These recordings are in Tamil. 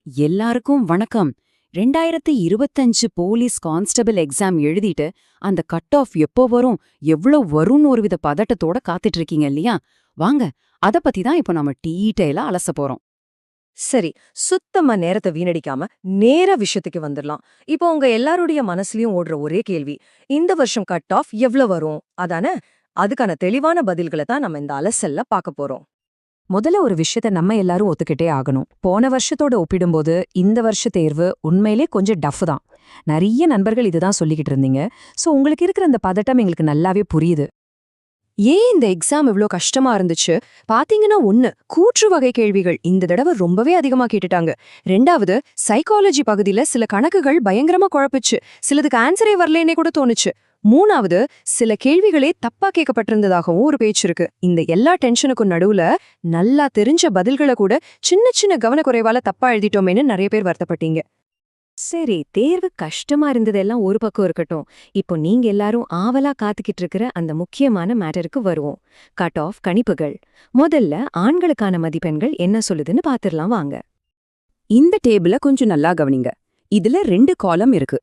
எல்லாருக்கும் வணக்கம். 2025 போலீஸ் கான்ஸ்டபிள் எக்ஸாம் எழுதிட்டு அந்த கட் ஆஃப் எப்போ வரும், எவ்ளோ வரும்னு ஒருவித பதட்டத்தோட காத்துட்டு இருக்கீங்க இல்லையா? வாங்க, அத பத்தி தான் இப்போ நாம டீட்டெயிலா அலச போறோம். சரி, சுத்தமா நேரத்தை வீணடிக்காம நேர விஷயத்துக்கு வந்துடலாம். இப்போ உங்க எல்லாருடைய மனசுலயும் ஓடுற ஒரே கேள்வி, இந்த வருஷம் கட் ஆஃப் எவ்வளவு வரும் அதானே? அதுக்கான தெளிவான பதில்களை தான் நம்ம இந்த அலசல்ல பார்க்க போறோம். முதல்ல ஒரு விஷயத்த நம்ம எல்லாரும் ஒத்துக்கிட்டே ஆகணும். போன வருஷத்தோட ஒப்பிடும்போது இந்த வருஷ தேர்வு உண்மையிலே கொஞ்சம் டஃப் தான். நிறைய நண்பர்கள் இதுதான் சொல்லிக்கிட்டு இருந்தீங்க. சோ உங்களுக்கு இருக்கிற அந்த பதட்டம் எங்களுக்கு நல்லாவே புரியுது. ஏன் இந்த எக்ஸாம் இவ்ளோ கஷ்டமா இருந்துச்சு? பாத்தீங்கன்னா கூற்று வகை கேள்விகள் இந்த தடவை ரொம்பவே அதிகமா கேட்டுட்டாங்க. ரெண்டாவது, சைக்காலஜி பகுதியில சில கணக்குகள் பயங்கரமா குழப்பிச்சு. சிலதுக்கு ஆன்சரே வரலன்னே கூட தோணுச்சு. மூணாவது, சில கேள்விகளே தப்பா கேட்கப்பட்டிருந்ததாகவும் ஒரு பேச்சு இருக்கு. இந்த எல்லா டென்ஷனுக்கும் நடுவுல நல்லா தெரிஞ்ச பதில்களை கூட சின்ன சின்ன கவனக்குறைவால தப்பா எழுதிட்டோமேன்னு நிறைய பேர் வருத்தப்பட்டீங்க. சரி, தேர்வு கஷ்டமா இருந்ததெல்லாம் ஒரு பக்கம் இருக்கட்டும். இப்போ நீங்க எல்லாரும் ஆவலா காத்துக்கிட்டு இருக்கிற அந்த முக்கியமான மேட்டருக்கு வருவோம். கட் ஆஃப் கணிப்புகள். முதல்ல ஆண்களுக்கான மதிப்பெண்கள் என்ன சொல்லுதுன்னு பாத்துரலாம் வாங்க. இந்த டேபிள கொஞ்சம் நல்லா கவனிங்க. இதுல 2 காலம் இருக்கு.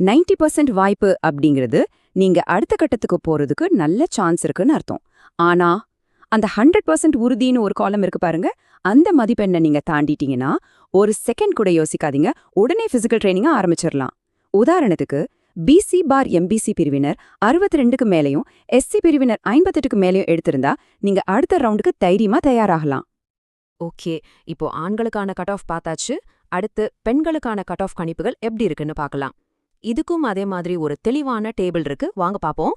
90% வாய்ப்பு அப்படிங்கிறது நீங்க அடுத்த கட்டத்துக்கு போறதுக்கு நல்ல சான்ஸ் இருக்குன்னு அர்த்தம். ஆனா அந்த 100% உறுதின்னு ஒரு காலம் இருக்கு பாருங்க, அந்த மதிப்பெண்ணை நீங்க தாண்டிட்டீங்கன்னா ஒரு செகண்ட் கூட யோசிக்காதீங்க, உடனே பிசிக்கல் ட்ரைனிங்க ஆரம்பிச்சிடலாம். உதாரணத்துக்கு, பிசி பார் எம்பிசி பிரிவினர் 62க்கு மேலையும் எஸ்சி பிரிவினர் 58க்கு மேலையும் எடுத்திருந்தா நீங்க அடுத்த ரவுண்டுக்கு தைரியமா தயாராகலாம். ஓகே, இப்போ ஆண்களுக்கான கட் ஆஃப் பார்த்தாச்சு. அடுத்து பெண்களுக்கான கட் ஆஃப் கணிப்புகள் எப்படி இருக்குன்னு பார்க்கலாம். இதுக்கும் அதே மாதிரி ஒரு தெளிவான டேபிள் இருக்கு, வாங்க பாப்போம்.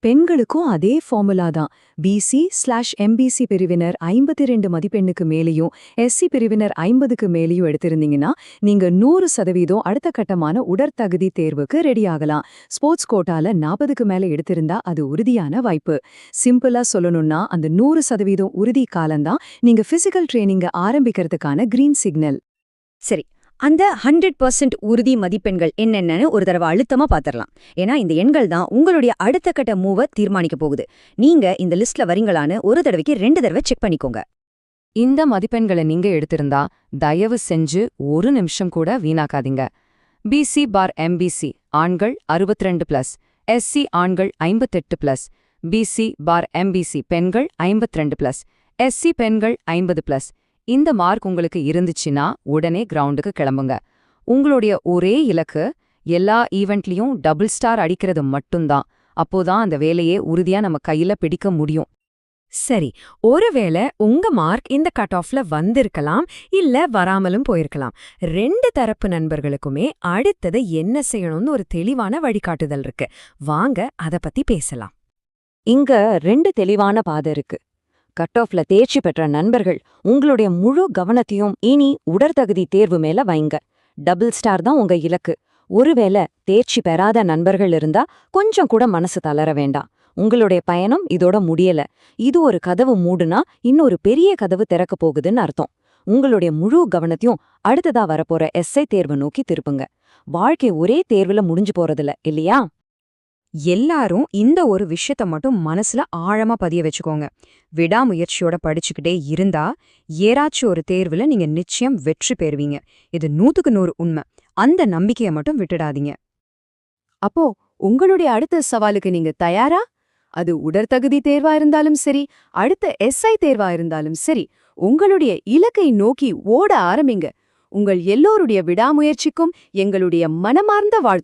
பெண்களுக்கும் அதே ஃபார்முலா தான். பிசி/எம்பிசி பிரிவினர் 52 மதிப்பெண்ணுக்கு மேலேயும் எஸ்சி பிரிவினர் 50க்கு மேலேயும் எடுத்திருந்தீங்கன்னா நீங்க 100% அடுத்த கட்டமான உடற்தகுதி தேர்வுக்கு ரெடி ஆகலாம். ஸ்போர்ட்ஸ் கோட்டால 40க்கு மேல எடுத்திருந்தா அது உறுதியான வாய்ப்பு. சிம்பிளா சொல்லணும்னா அந்த 100% உறுதி காலம்தான் நீங்க பிசிக்கல் ட்ரெயினிங்க ஆரம்பிக்கிறதுக்கான கிரீன் சிக்னல். சரி, அந்த 100% உறுதி மதிப்பெண்கள் என்னென்னு ஒரு தடவை அழுத்தமா பாத்திரலாம். ஏன்னா இந்த எண்கள் தான் உங்களுடைய அடுத்த கட்ட மூவ தீர்மானிக்க போகுது. நீங்க இந்த லிஸ்ட்ல வரீங்களான்னு ஒரு தடவைக்கு 2 தடவை செக் பண்ணிக்கோங்க. இந்த மதிப்பெண்களை நீங்க எடுத்திருந்தா தயவு செஞ்சு ஒரு நிமிஷம் கூட வீணாக்காதீங்க. பிசி பார் எம்பிசி ஆண்கள் 62+, எஸ்சி ஆண்கள் 58+, பிசி பார் எம்பிசி பெண்கள் 52+, எஸ்சி பெண்கள் 50+. இந்த மார்க் உங்களுக்கு இருந்துச்சுன்னா உடனே கிரவுண்டுக்கு கிளம்புங்க. உங்களுடைய ஒரே இலக்கு எல்லா ஈவெண்ட்லயும் டபுள் ஸ்டார் அடிக்கிறது மட்டும்தான். அப்போதான் அந்த வேலையே உறுதியா நம்ம கையில பிடிக்க முடியும். சரி, ஒருவேளை உங்க மார்க் இந்த கட் ஆஃப்ல வந்திருக்கலாம், இல்ல வராமலும் போயிருக்கலாம். 2 தரப்பு நண்பர்களுக்குமே அடுத்தது என்ன செய்யணும்னு ஒரு தெளிவான வழிகாட்டுதல் இருக்கு. வாங்க அத பத்தி பேசலாம். இங்க 2 தெளிவான பாதை இருக்கு. கட் ஆஃப்ல தேர்ச்சி பெற்ற நண்பர்கள் உங்களுடைய முழு கவனத்தையும் இனி உடற்தகுதி தேர்வு மேல வைங்க. டபுள் ஸ்டார் தான் உங்க இலக்கு. ஒருவேளை தேர்ச்சி பெறாத நண்பர்கள் இருந்தா கொஞ்சம் கூட மனசு தளர வேண்டாம். உங்களுடைய பயணம் இதோட முடியல. இது ஒரு கதவு மூடுனா இன்னொரு பெரிய கதவு திறக்க போகுதுன்னு அர்த்தம். உங்களுடைய முழு கவனத்தையும் அடுத்ததா வரப்போற எஸ்ஐ தேர்வை நோக்கி திருப்புங்க. வாழ்க்கை ஒரே தேர்வுல முடிஞ்சு போறதில்ல, இல்லையா? எல்லாரும் இந்த ஒரு விஷயத்த மட்டும் மனசுல ஆழமா பதிய வச்சுக்கோங்க. விடாமுயற்சியோட படிச்சுக்கிட்டே இருந்தா ஏறாச்சும் ஒரு தேர்வுல நீங்க நிச்சயம் வெற்றி பெறுவீங்க. இது 100க்கு 100 உண்மை. அந்த நம்பிக்கையை மட்டும் விட்டுடாதீங்க. அப்போ உங்களுடைய அடுத்த சவாலுக்கு நீங்க தயாரா? அது உடற்தகுதி தேர்வா இருந்தாலும் சரி, அடுத்த எஸ்ஐ தேர்வா இருந்தாலும் சரி, உங்களுடைய இலக்கை நோக்கி ஓட ஆரம்பிங்க. உங்கள் எல்லோருடைய விடாமுயற்சிக்கும் எங்களுடைய மனமார்ந்த வாழ்த்து.